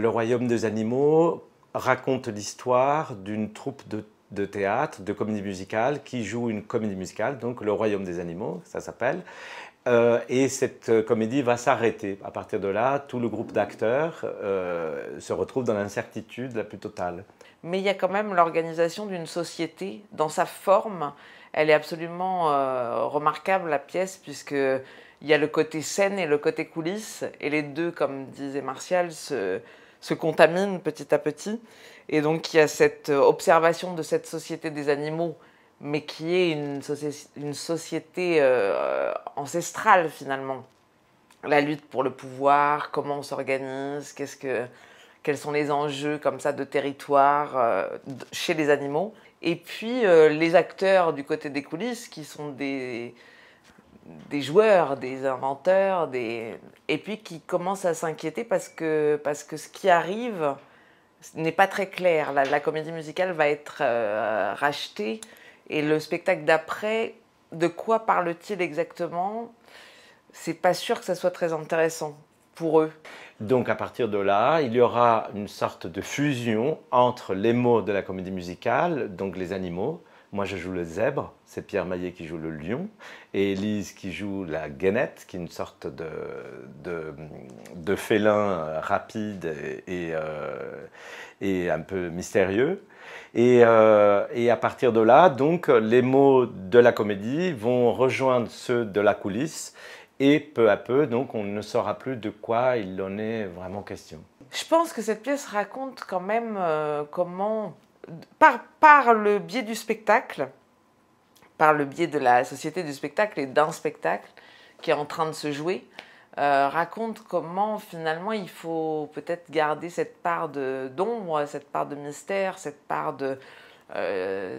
Le Royaume des animaux raconte l'histoire d'une troupe de théâtre, de comédie musicale, qui joue une comédie musicale, donc Le Royaume des animaux, ça s'appelle. Et cette comédie va s'arrêter. À partir de là, tout le groupe d'acteurs se retrouve dans l'incertitude la plus totale. Mais il y a quand même l'organisation d'une société. Dans sa forme, elle est absolument remarquable, la pièce, puisqu'il y a le côté scène et le côté coulisses, et les deux, comme disait Martial, se contaminent petit à petit. Et donc il y a cette observation de cette société des animaux, mais qui est une société ancestrale finalement. La lutte pour le pouvoir, comment on s'organise, quels sont les enjeux comme ça de territoire chez les animaux. Et puis les acteurs du côté des coulisses qui sont des joueurs, des inventeurs, et puis qui commencent à s'inquiéter parce que ce qui arrive n'est pas très clair. La comédie musicale va être rachetée et le spectacle d'après, de quoi parle-t-il exactement? C'est pas sûr que ça soit très intéressant pour eux. Donc à partir de là, il y aura une sorte de fusion entre les mots de la comédie musicale, donc les animaux. Moi je joue le zèbre, c'est Pierre Maillet qui joue le lion, et Élise qui joue la guénette, qui est une sorte de félin rapide et un peu mystérieux. Et à partir de là, donc, les mots de la comédie vont rejoindre ceux de la coulisse, et peu à peu, donc, on ne saura plus de quoi il en est vraiment question. Je pense que cette pièce raconte quand même comment, par le biais du spectacle, par le biais de la société du spectacle et d'un spectacle qui est en train de se jouer, raconte comment finalement il faut peut-être garder cette part d'ombre, cette part de mystère, cette part de...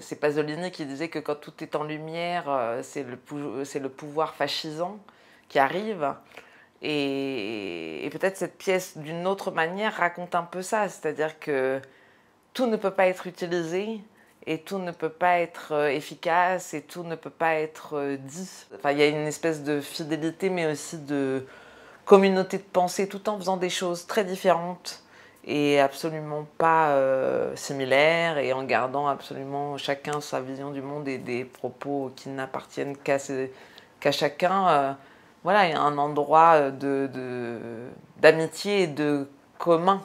c'est Pasolini qui disait que quand tout est en lumière, c'est le pouvoir fascisant qui arrive. Et peut-être cette pièce, d'une autre manière, raconte un peu ça, c'est-à-dire que tout ne peut pas être utilisé, et tout ne peut pas être efficace, et tout ne peut pas être dit. Enfin, il y a une espèce de fidélité, mais aussi de communauté de pensée, tout en faisant des choses très différentes et absolument pas similaires, et en gardant absolument chacun sa vision du monde et des propos qui n'appartiennent qu'à chacun. Voilà, il y a un endroit d'amitié et de commun.